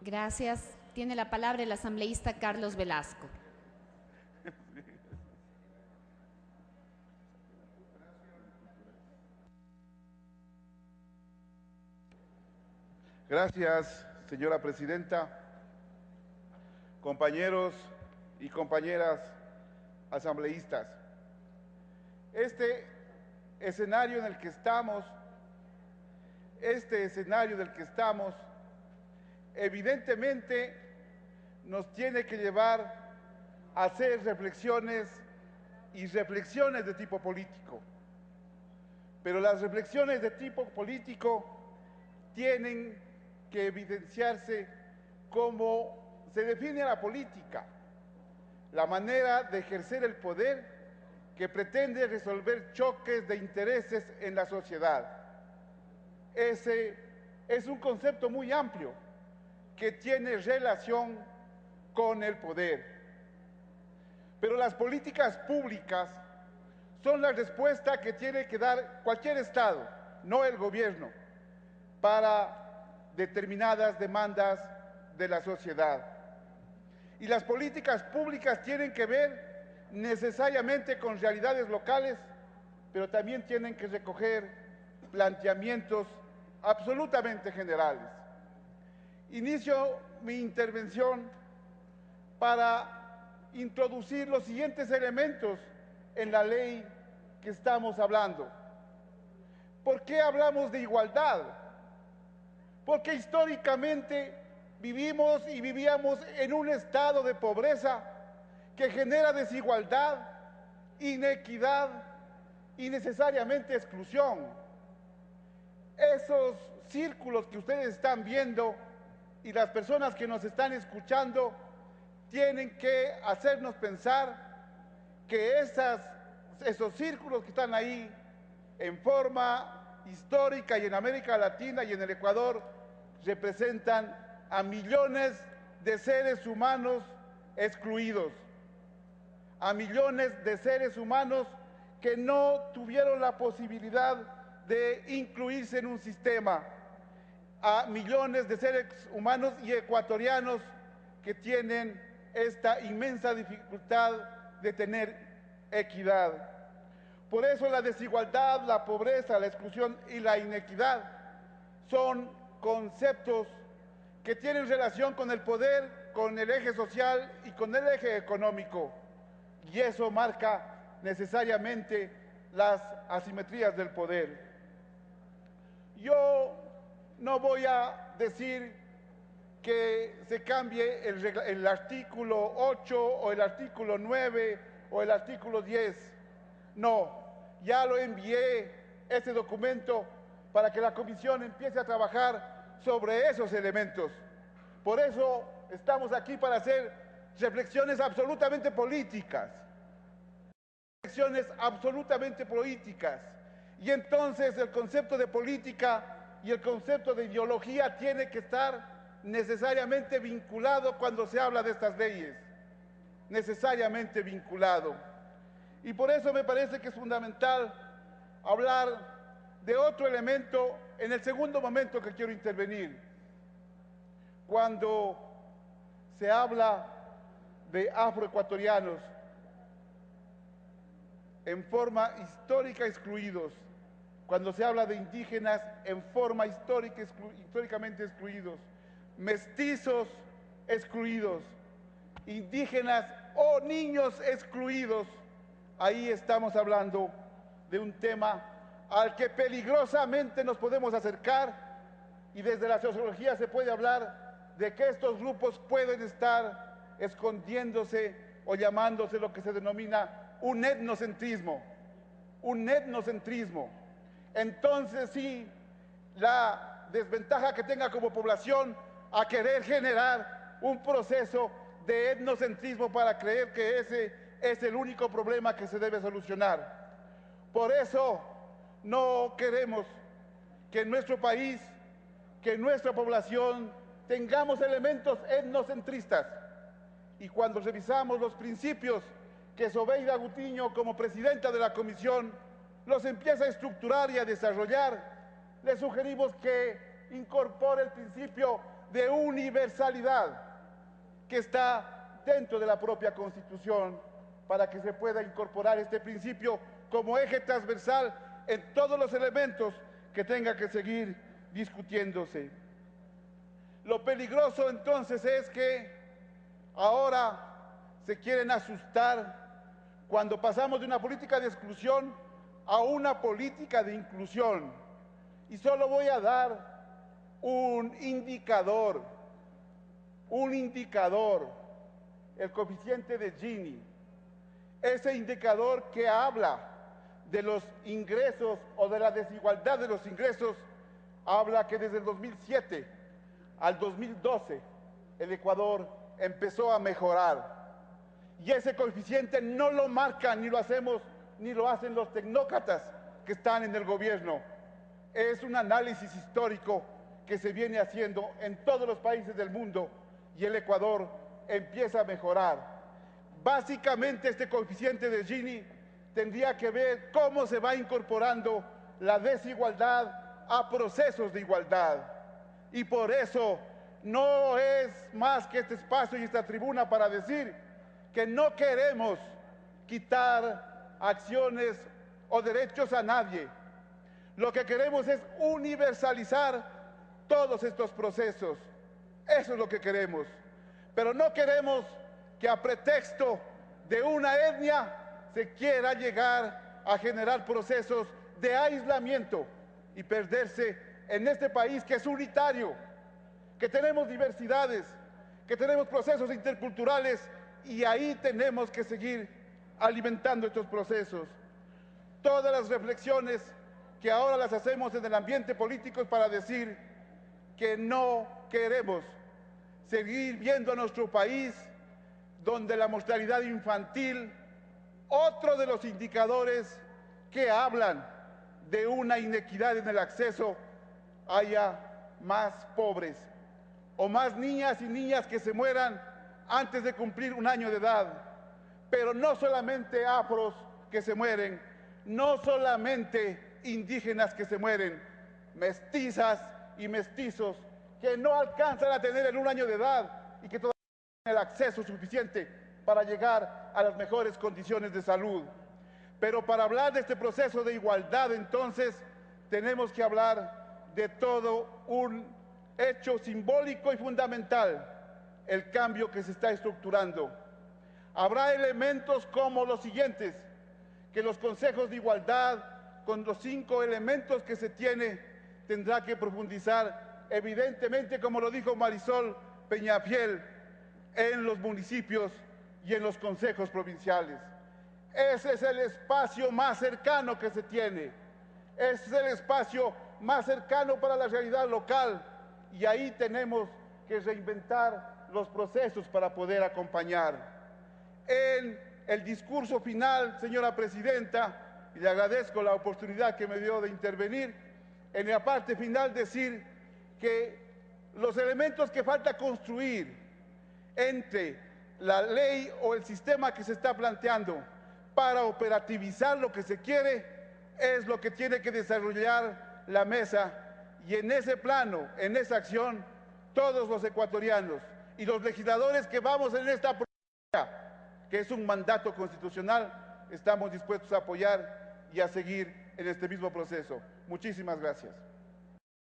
Gracias. Tiene la palabra el asambleísta Carlos Velasco. Gracias, señora presidenta. Compañeros y compañeras asambleístas, este escenario del que estamos, evidentemente nos tiene que llevar a hacer reflexiones de tipo político. Pero las reflexiones de tipo político tienen que evidenciarse cómo se define la política, la manera de ejercer el poder que pretende resolver choques de intereses en la sociedad. Ese es un concepto muy amplio que tiene relación con el poder. Pero las políticas públicas son la respuesta que tiene que dar cualquier Estado, no el gobierno, para determinadas demandas de la sociedad. Y las políticas públicas tienen que ver necesariamente con realidades locales, pero también tienen que recoger planteamientos absolutamente generales. Inicio mi intervención para introducir los siguientes elementos en la ley que estamos hablando. ¿Por qué hablamos de igualdad? Porque históricamente vivimos y vivíamos en un estado de pobreza que genera desigualdad, inequidad y necesariamente exclusión. Esos círculos que ustedes están viendo y las personas que nos están escuchando tienen que hacernos pensar que esos círculos que están ahí en forma histórica y en América Latina y en el Ecuador representan a millones de seres humanos excluidos, a millones de seres humanos que no tuvieron la posibilidad de incluirse en un sistema, a millones de seres humanos y ecuatorianos que tienen esta inmensa dificultad de tener equidad. Por eso la desigualdad, la pobreza, la exclusión y la inequidad son conceptos que tienen relación con el poder, con el eje social y con el eje económico. Y eso marca necesariamente las asimetrías del poder. Yo no voy a decir que se cambie el artículo 8 o el artículo 9 o el artículo 10. No, ya lo envié ese documento para que la comisión empiece a trabajar sobre esos elementos. Por eso estamos aquí para hacer reflexiones absolutamente políticas. Y entonces el concepto de política y el concepto de ideología tiene que estar necesariamente vinculado cuando se habla de estas leyes. Necesariamente vinculado. Y por eso me parece que es fundamental hablar de otro elemento en el segundo momento que quiero intervenir. Cuando se habla de afroecuatorianos en forma histórica excluidos, cuando se habla de indígenas en forma históricamente excluidos, mestizos excluidos, indígenas o niños excluidos, ahí estamos hablando de un tema al que peligrosamente nos podemos acercar y desde la sociología se puede hablar de que estos grupos pueden estar escondiéndose o llamándose lo que se denomina un etnocentrismo. Entonces sí, la desventaja que tenga como población a querer generar un proceso de etnocentrismo para creer que ese es el único problema que se debe solucionar. Por eso no queremos que en nuestro país, que en nuestra población tengamos elementos etnocentristas. Y cuando revisamos los principios que Zobeida Gutiño, como presidenta de la comisión, los empieza a estructurar y a desarrollar, le sugerimos que incorpore el principio de universalidad que está dentro de la propia Constitución, para que se pueda incorporar este principio como eje transversal en todos los elementos que tenga que seguir discutiéndose. Lo peligroso entonces es que ahora se quieren asustar cuando pasamos de una política de exclusión a una política de inclusión. Y solo voy a dar un indicador, el coeficiente de Gini, ese indicador que habla de los ingresos o de la desigualdad de los ingresos, habla que desde el 2007 al 2012 el Ecuador empezó a mejorar. Y ese coeficiente no lo marcan ni lo hacemos ni lo hacen los tecnócratas que están en el gobierno. Es un análisis histórico que se viene haciendo en todos los países del mundo y el Ecuador empieza a mejorar. Básicamente este coeficiente de Gini tendría que ver cómo se va incorporando la desigualdad a procesos de igualdad. Y por eso no es más que este espacio y esta tribuna para decir que no queremos quitar acciones o derechos a nadie. Lo que queremos es universalizar todos estos procesos. Eso es lo que queremos. Pero no queremos que a pretexto de una etnia se quiera llegar a generar procesos de aislamiento y perderse en este país que es unitario, que tenemos diversidades, que tenemos procesos interculturales y ahí tenemos que seguir alimentando estos procesos. Todas las reflexiones que ahora las hacemos en el ambiente político es para decir que no queremos seguir viendo a nuestro país donde la mortalidad infantil, otro de los indicadores que hablan de una inequidad en el acceso, haya más pobres o más niñas y niñas que se mueran antes de cumplir un año de edad. Pero no solamente afros que se mueren, no solamente indígenas que se mueren, mestizas y mestizos que no alcanzan a tener en un año de edad y que todavía no tienen el acceso suficiente para llegar a las mejores condiciones de salud. Pero para hablar de este proceso de igualdad, entonces, tenemos que hablar de todo un hecho simbólico y fundamental, el cambio que se está estructurando. Habrá elementos como los siguientes, que los consejos de igualdad, con los 5 elementos que se tiene, tendrá que profundizar, evidentemente, como lo dijo Marisol Peñafiel, en los municipios y en los consejos provinciales. Ese es el espacio más cercano que se tiene, ese es el espacio más cercano para la realidad local y ahí tenemos que reinventar los procesos para poder acompañar. En el discurso final, señora presidenta, y le agradezco la oportunidad que me dio de intervenir, en la parte final decir que los elementos que falta construir entre la ley o el sistema que se está planteando para operativizar lo que se quiere es lo que tiene que desarrollar la mesa y en ese plano, en esa acción, todos los ecuatorianos y los legisladores que vamos en esta propuesta, que es un mandato constitucional, estamos dispuestos a apoyar y a seguir en este mismo proceso. Muchísimas gracias.